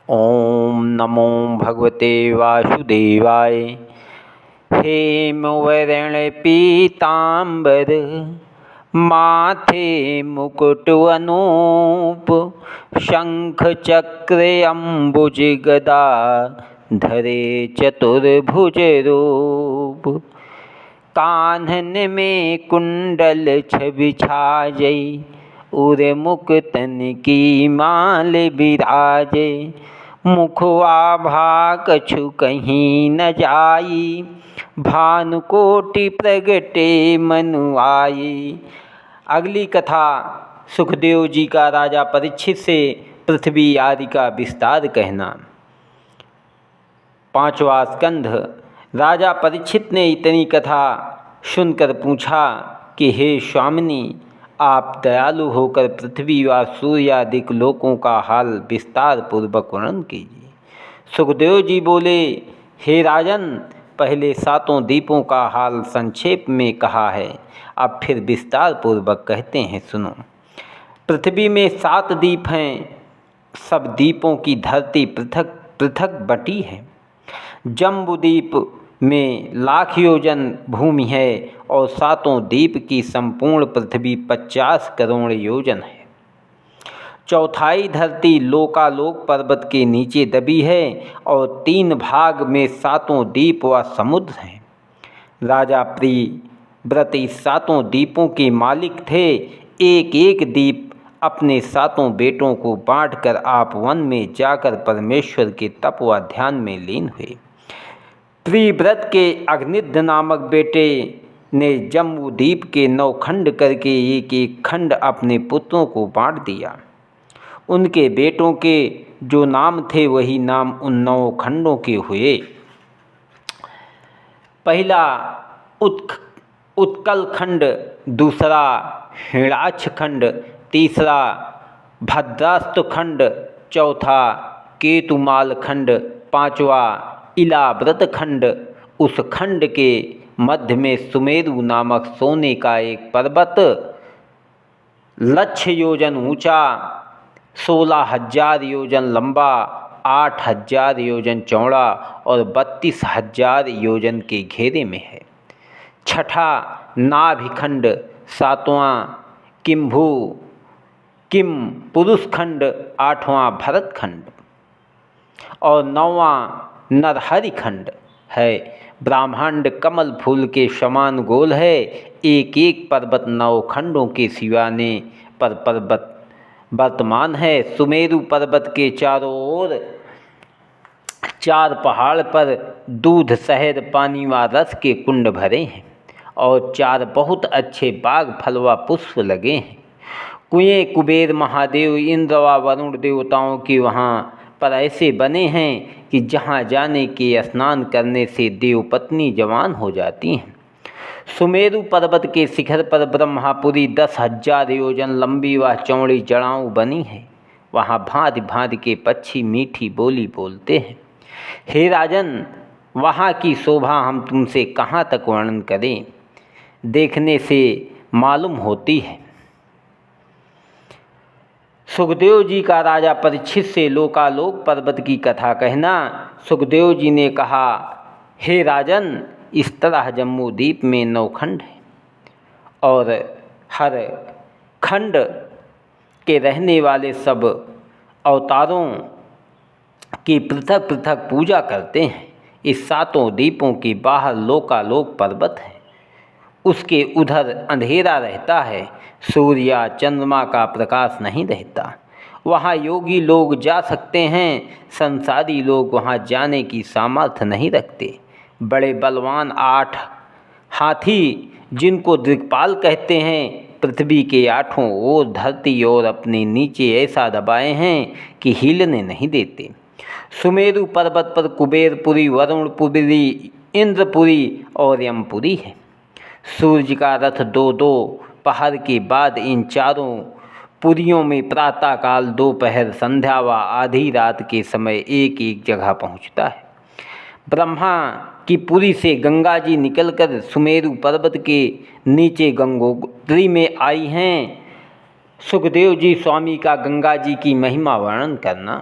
ओम नमो भगवते वासुदेवाय। हेमवर्ण पीतांबर माथे मुकुट अनूप, शंख चक्र अम्बुज गदा धरे चतुर्भुज रूप। कान्हन में कुंडल छवि छाजै, उर मुकुटन की माल बिराजे। मुखआभा कछु कहीं न जाई, भानुकोटि प्रगटे मनु आई। अगली कथा सुखदेव जी का राजा परीक्षित से पृथ्वी आदि का विस्तार कहना। पांचवा स्कंध। राजा परीक्षित ने इतनी कथा सुनकर पूछा कि हे स्वामिनी, आप दयालु होकर पृथ्वी व सूर्यादिक लोकों का हाल विस्तार पूर्वक वर्णन कीजिए। सुखदेव जी बोले, हे राजन, पहले सातों द्वीपों का हाल संक्षेप में कहा है, अब फिर विस्तार पूर्वक कहते हैं, सुनो। पृथ्वी में 7 द्वीप हैं, सब द्वीपों की धरती पृथक पृथक बटी है। जम्बूद्वीप में लाख योजन भूमि है और सातों द्वीप की संपूर्ण पृथ्वी 50 करोड़ योजन है। चौथाई धरती लोकालोक पर्वत के नीचे दबी है और 3 भाग में सातों द्वीप व समुद्र हैं। राजा प्रियव्रत इस सातों द्वीपों के मालिक थे। एक एक द्वीप अपने सातों बेटों को बांटकर आप वन में जाकर परमेश्वर के तप व ध्यान में लीन हुए। प्रियव्रत के अग्निध्र नामक बेटे ने जम्बूद्वीप के 9 खंड करके एक एक खंड अपने पुत्रों को बांट दिया। उनके बेटों के जो नाम थे वही नाम उन 9 खंडों के हुए। पहला उत्कल खंड, दूसरा हिड़ाक्ष खंड, तीसरा भद्रास्त खंड, चौथा केतुमाल खंड, पांचवा इलाव्रत खंड। उस खंड के मध्य में सुमेरु नामक सोने का एक पर्वत, लक्ष योजन ऊंचा, 16,000 योजन लंबा, 8,000 योजन चौड़ा और 32,000 योजन के घेरे में है। छठा नाभिखंड, सातवां किम्भू किम पुरुष खंड, 8वां भरत खंड और 9वां नरहरि खंड है। ब्रह्मांड कमल फूल के समान गोल है। एक एक पर्वत 9 खंडों के सिवाने पर पर्वत वर्तमान है। सुमेरु पर्वत के चारों ओर 4 पहाड़ पर दूध, शहद, पानी व रस के कुंड भरे हैं और 4 बहुत अच्छे बाग, फल व पुष्प लगे हैं। कुएं कुबेर, महादेव, इंद्र व वरुण देवताओं के वहाँ पर ऐसे बने हैं कि जहाँ जाने के स्नान करने से देवपत्नी जवान हो जाती हैं। सुमेरु पर्वत के शिखर पर ब्रह्मापुरी 10,000 योजन लंबी व चौड़ी जड़ाऊ बनी है। वहाँ भांति भांति के पक्षी मीठी बोली बोलते हैं। हे राजन, वहाँ की शोभा हम तुमसे कहाँ तक वर्णन करें, देखने से मालूम होती है। सुखदेव जी का राजा परीक्षित से लोकालोक पर्वत की कथा कहना। सुखदेव जी ने कहा, हे राजन, इस तरह जम्बूद्वीप में 9 खंड हैं और हर खंड के रहने वाले सब अवतारों की पृथक पृथक पूजा करते हैं। इस सातों द्वीपों के बाहर लोकालोक पर्वत है, उसके उधर अंधेरा रहता है, सूर्य या चंद्रमा का प्रकाश नहीं रहता। वहाँ योगी लोग जा सकते हैं, संसारी लोग वहाँ जाने की सामर्थ्य नहीं रखते। बड़े बलवान 8 हाथी, जिनको दिक्पाल कहते हैं, पृथ्वी के 8 ओर धरती और अपने नीचे ऐसा दबाए हैं कि हिलने नहीं देते। सुमेरु पर्वत पर कुबेरपुरी, वरुणपुरी, इंद्रपुरी और यमपुरी है। सूर्य का रथ 2-2 पहर के बाद इन चारों पुरियों में प्रातःकाल, दोपहर, संध्या व आधी रात के समय एक एक जगह पहुँचता है। ब्रह्मा की पुरी से गंगा जी निकलकर सुमेरु पर्वत के नीचे गंगोत्री में आई हैं। सुखदेव जी स्वामी का गंगा जी की महिमा वर्णन करना।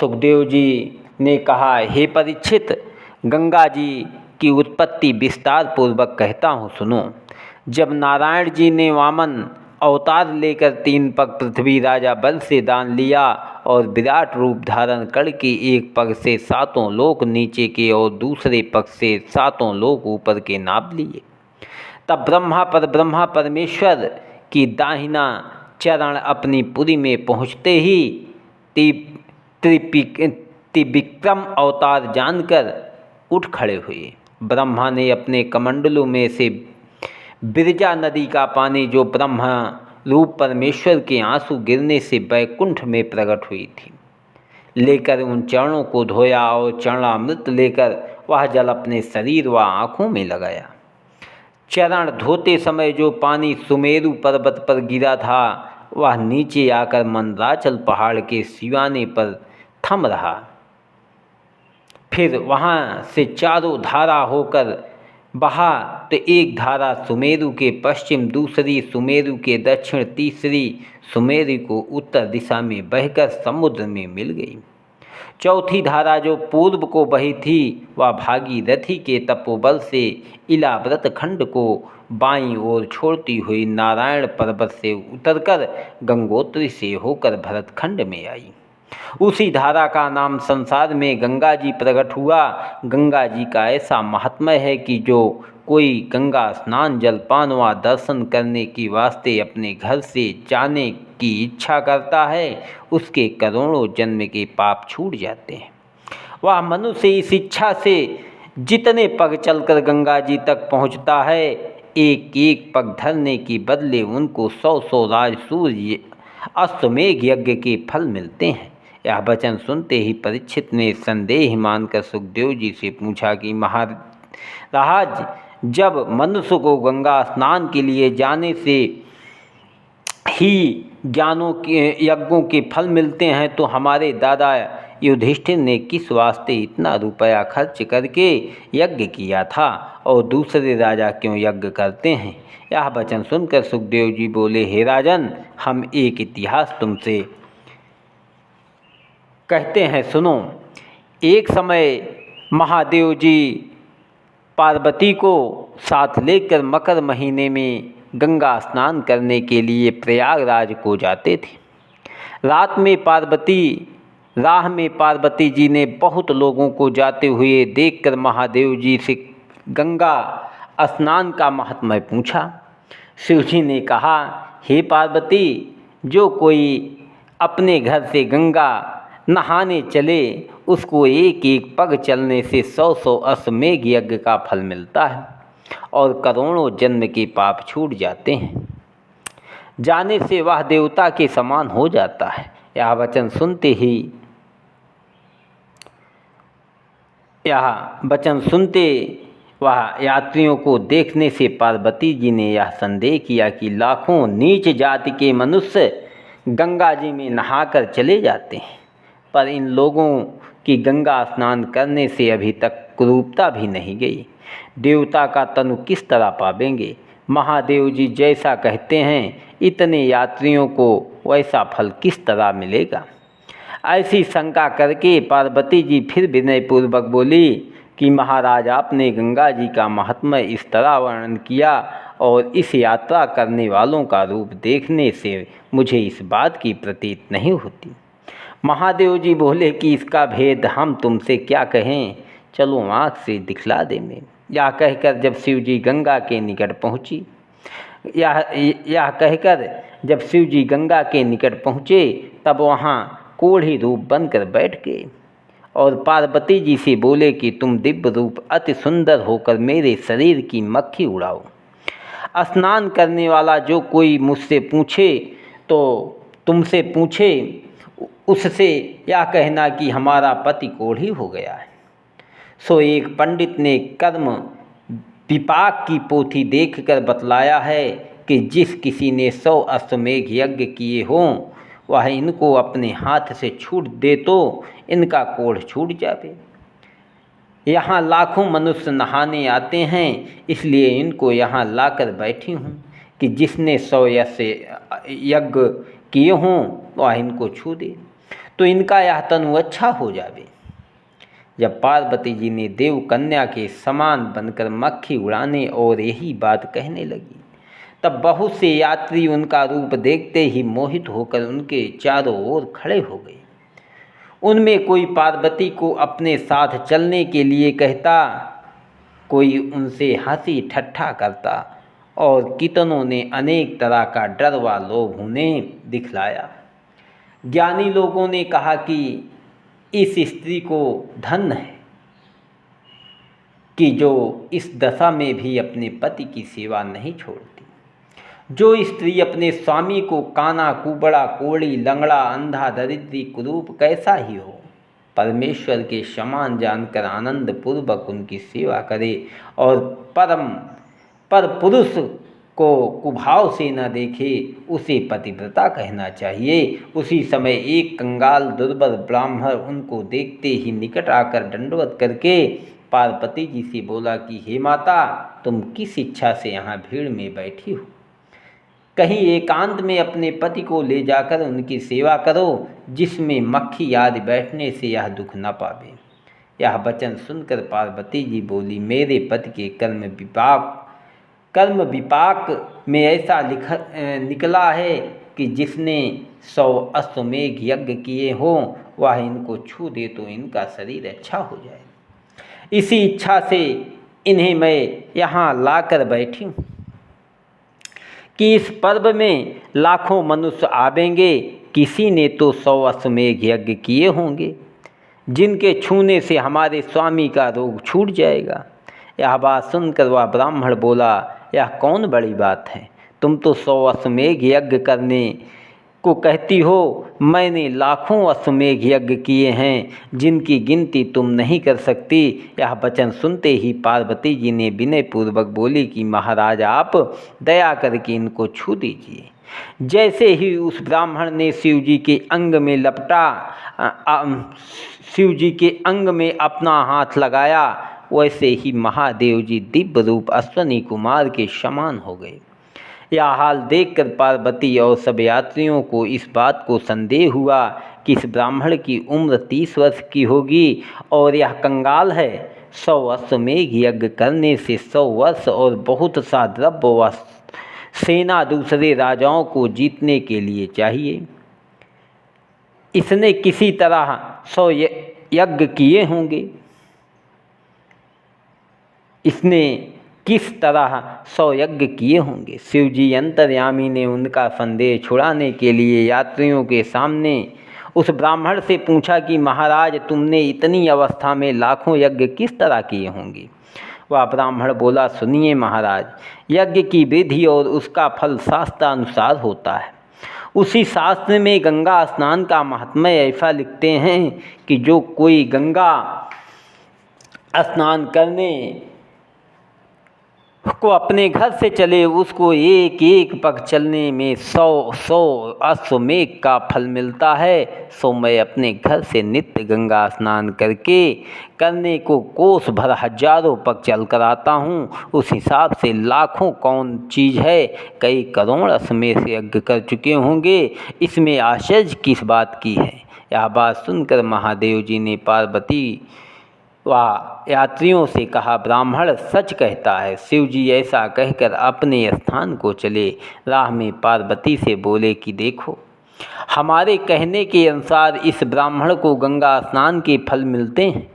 सुखदेव जी ने कहा, हे परीक्षित, गंगा जी की उत्पत्ति विस्तार पूर्वक कहता हूँ, सुनो। जब नारायण जी ने वामन अवतार लेकर 3 पग पृथ्वी राजा बल से दान लिया और विराट रूप धारण करके एक पग से 7 लोक नीचे के और दूसरे पग से 7 लोक ऊपर के नाप लिए, तब ब्रह्मा परमेश्वर की दाहिना चरण अपनी पुरी में पहुँचते ही त्रिविक्रम अवतार जानकर उठ खड़े हुए। ब्रह्मा ने अपने कमंडलों में से बिरजा नदी का पानी, जो ब्रह्मा रूप परमेश्वर के आंसू गिरने से वैकुंठ में प्रकट हुई थी, लेकर उन चरणों को धोया और चरणामृत लेकर वह जल अपने शरीर व आँखों में लगाया। चरण धोते समय जो पानी सुमेरु पर्वत पर गिरा था, वह नीचे आकर मंदराचल पहाड़ के सिवाने पर थम रहा। फिर वहाँ से चारों धारा होकर बहा, तो एक धारा सुमेरु के पश्चिम, दूसरी सुमेरु के दक्षिण, तीसरी सुमेरु को उत्तर दिशा में बहकर समुद्र में मिल गई। चौथी धारा जो पूर्व को बही थी, वह भागीरथी के तपोबल से इलाव्रत खंड को बाईं ओर छोड़ती हुई नारायण पर्वत से उतरकर गंगोत्री से होकर भरतखंड में आई। उसी धारा का नाम संसार में गंगा जी प्रकट हुआ। गंगा जी का ऐसा महात्म्य है कि जो कोई गंगा स्नान, जलपान व दर्शन करने की वास्ते अपने घर से जाने की इच्छा करता है, उसके करोड़ों जन्म के पाप छूट जाते हैं। वह मनुष्य इस इच्छा से जितने पग चलकर गंगा जी तक पहुँचता है, एक एक पग धरने के बदले उनको 100 राज सूर्य अश्वमेघ यज्ञ के फल मिलते हैं। यह वचन सुनते ही परीक्षित ने संदेह मानकर सुखदेव जी से पूछा कि महाराज, जब मनुष्य को गंगा स्नान के लिए जाने से ही ज्ञानों के यज्ञों के फल मिलते हैं, तो हमारे दादा युधिष्ठिर ने किस वास्ते इतना रुपया खर्च करके यज्ञ किया था और दूसरे राजा क्यों यज्ञ करते हैं? यह वचन सुनकर सुखदेव जी बोले, हे राजन, हम एक इतिहास तुमसे कहते हैं, सुनो। एक समय महादेव जी पार्वती को साथ लेकर मकर महीने में गंगा स्नान करने के लिए प्रयागराज को जाते थे। राह में पार्वती जी ने बहुत लोगों को जाते हुए देखकर महादेव जी से गंगा स्नान का महात्म्य पूछा। शिव जी ने कहा, हे पार्वती, जो कोई अपने घर से गंगा नहाने चले, उसको एक एक पग चलने से 100 अश्वमेघ यज्ञ का फल मिलता है और करोड़ों जन्म के पाप छूट जाते हैं। जाने से वह देवता के समान हो जाता है। यह वचन सुनते वह यात्रियों को देखने से पार्वती जी ने यह संदेह किया कि लाखों नीच जाति के मनुष्य गंगा जी में नहाकर चले जाते हैं, पर इन लोगों की गंगा स्नान करने से अभी तक कुरूपता भी नहीं गई। देवता का तनु किस तरह पावेंगे? महादेव जी जैसा कहते हैं, इतने यात्रियों को वैसा फल किस तरह मिलेगा? ऐसी शंका करके पार्वती जी फिर विनयपूर्वक बोली कि महाराज, आपने गंगा जी का महात्म्य इस तरह वर्णन किया और इस यात्रा करने वालों का रूप देखने से मुझे इस बात की प्रतीत नहीं होती। महादेव जी बोले कि इसका भेद हम तुमसे क्या कहें, चलो आँख से दिखला देंगे। यह कहकर जब शिव जी गंगा के निकट पहुँचे, तब वहाँ कोढ़ी रूप बनकर बैठ गए और पार्वती जी से बोले कि तुम दिव्य रूप अति सुंदर होकर मेरे शरीर की मक्खी उड़ाओ। स्नान करने वाला जो कोई मुझसे पूछे तो तुमसे पूछे, उससे यह कहना कि हमारा पति कोढ़ी हो गया है। सो एक पंडित ने कर्म विपाक की पोथी देखकर बतलाया है कि जिस किसी ने 100 अश्वमेघ यज्ञ किए हों, वह इनको अपने हाथ से छूट दे तो इनका कोढ़ छूट जावे। यहाँ लाखों मनुष्य नहाने आते हैं, इसलिए इनको यहाँ लाकर बैठी हूँ कि जिसने 100 यज्ञ किए हों वह इनको छू दे। तो इनका यह तनु अच्छा हो जावे। जब पार्वती जी ने देव कन्या के समान बनकर मक्खी उड़ाने और यही बात कहने लगी, तब बहुत से यात्री उनका रूप देखते ही मोहित होकर उनके चारों ओर खड़े हो गए। उनमें कोई पार्वती को अपने साथ चलने के लिए कहता, कोई उनसे हंसी ठट्ठा करता और कितनों ने अनेक तरह का डर व लोभ उन्हें दिखलाया। ज्ञानी लोगों ने कहा कि इस स्त्री को धन्य है कि जो इस दशा में भी अपने पति की सेवा नहीं छोड़ती। जो स्त्री अपने स्वामी को काना, कुबड़ा, कोड़ी, लंगड़ा, अंधा, दरिद्री, कुरूप कैसा ही हो, परमेश्वर के समान जानकर आनंद पूर्वक उनकी सेवा करे और पर पुरुष को कुभाव से न देखे, उसे पतिव्रता कहना चाहिए। उसी समय एक कंगाल दुर्बल ब्राह्मण उनको देखते ही निकट आकर दंडवत करके पार्वती जी से बोला कि हे माता, तुम किस इच्छा से यहाँ भीड़ में बैठी हो? कहीं एकांत में अपने पति को ले जाकर उनकी सेवा करो, जिसमें मक्खी आदि बैठने से यह दुख न पावे। यह वचन सुनकर पार्वती जी बोली, मेरे पति के कर्म विपाक में ऐसा निकला है कि जिसने 100 अश्वमेघ यज्ञ किए हों, वह इनको छू दे तो इनका शरीर अच्छा हो जाए। इसी इच्छा से इन्हें मैं यहाँ लाकर बैठी हूँ कि इस पर्व में लाखों मनुष्य आवेंगे। किसी ने तो 100 अश्वमेघ यज्ञ किए होंगे, जिनके छूने से हमारे स्वामी का रोग छूट जाएगा। यह बात सुनकर वह ब्राह्मण बोला, यह कौन बड़ी बात है? तुम तो 100 अश्वमेघ यज्ञ करने को कहती हो, मैंने लाखों अश्वमेघ यज्ञ किए हैं, जिनकी गिनती तुम नहीं कर सकती। यह वचन सुनते ही पार्वती जी ने विनय पूर्वक बोली कि महाराज, आप दया करके इनको छू दीजिए। जैसे ही उस ब्राह्मण ने शिव जी के अंग में अपना हाथ लगाया, वैसे ही महादेव जी दिव्य रूप अश्वनी कुमार के समान हो गए। यह हाल देखकर पार्वती और सब यात्रियों को इस बात को संदेह हुआ कि इस ब्राह्मण की उम्र 30 वर्ष की होगी और यह कंगाल है। 100 अश्वमेघ यज्ञ करने से 100 वर्ष और बहुत सा द्रव्य व सेना दूसरे राजाओं को जीतने के लिए चाहिए। इसने किसी तरह 100 यज्ञ किए होंगे। इसने किस तरह 100 यज्ञ किए होंगे। शिवजी अंतर्यामी ने उनका संदेह छुड़ाने के लिए यात्रियों के सामने उस ब्राह्मण से पूछा कि महाराज, तुमने इतनी अवस्था में लाखों यज्ञ किस तरह किए होंगे? वह ब्राह्मण बोला, सुनिए महाराज, यज्ञ की विधि और उसका फल शास्त्रानुसार होता है। उसी शास्त्र में गंगा स्नान का महात्म्य ऐसा लिखते हैं कि जो कोई गंगा स्नान करने को अपने घर से चले, उसको एक एक पग चलने में 100 अश्वमेघ का फल मिलता है। सो मैं अपने घर से नित्य गंगा स्नान करने को कोस भर हजारों पग चल कर आता हूँ। उस हिसाब से लाखों कौन चीज़ है, कई करोड़ अश्वमेघ यज्ञ कर चुके होंगे। इसमें आश्चर्य किस बात की है? यह बात सुनकर महादेव जी ने पार्वती व यात्रियों से कहा, ब्राह्मण सच कहता है। शिव जी ऐसा कहकर अपने स्थान को चले। राह में पार्वती से बोले कि देखो, हमारे कहने के अनुसार इस ब्राह्मण को गंगा स्नान के फल मिलते हैं।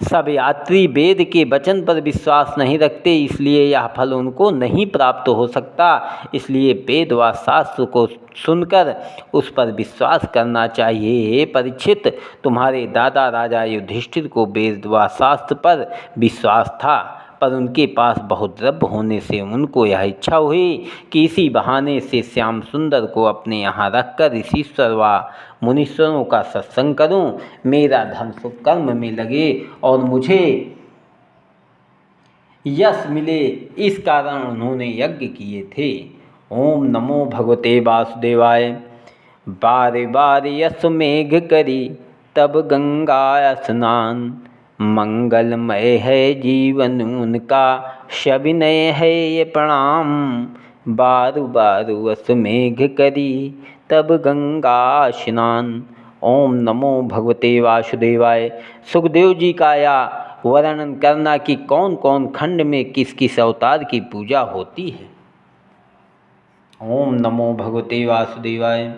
सब यात्री वेद के वचन पर विश्वास नहीं रखते, इसलिए यह फल उनको नहीं प्राप्त हो सकता। इसलिए वेद व शास्त्र को सुनकर उस पर विश्वास करना चाहिए। हे परीक्षित, तुम्हारे दादा राजा युधिष्ठिर को वेद व शास्त्र पर विश्वास था, पर उनके पास बहुत द्रव्य होने से उनको यह इच्छा हुई कि इसी बहाने से श्याम सुंदर को अपने यहाँ रखकर ऋषीश्वर व मुनीश्वरों का सत्संग करूं, मेरा धन शुभ कर्म में लगे और मुझे यश मिले। इस कारण उन्होंने यज्ञ किए थे। ओम नमो भगवते वासुदेवाय। बारे बारे अश्वमेघ करी तब गंगा स्नान, मंगलमय है जीवन उनका, सविनय है ये प्रणाम। बारु बारु अश्वमेघ करी तब गंगा स्नान। ओम नमो भगवते वासुदेवाय। सुखदेव जी का यह वर्णन करना कि कौन कौन खंड में किस किस अवतार की पूजा होती है। ओम नमो भगवते वासुदेवाय।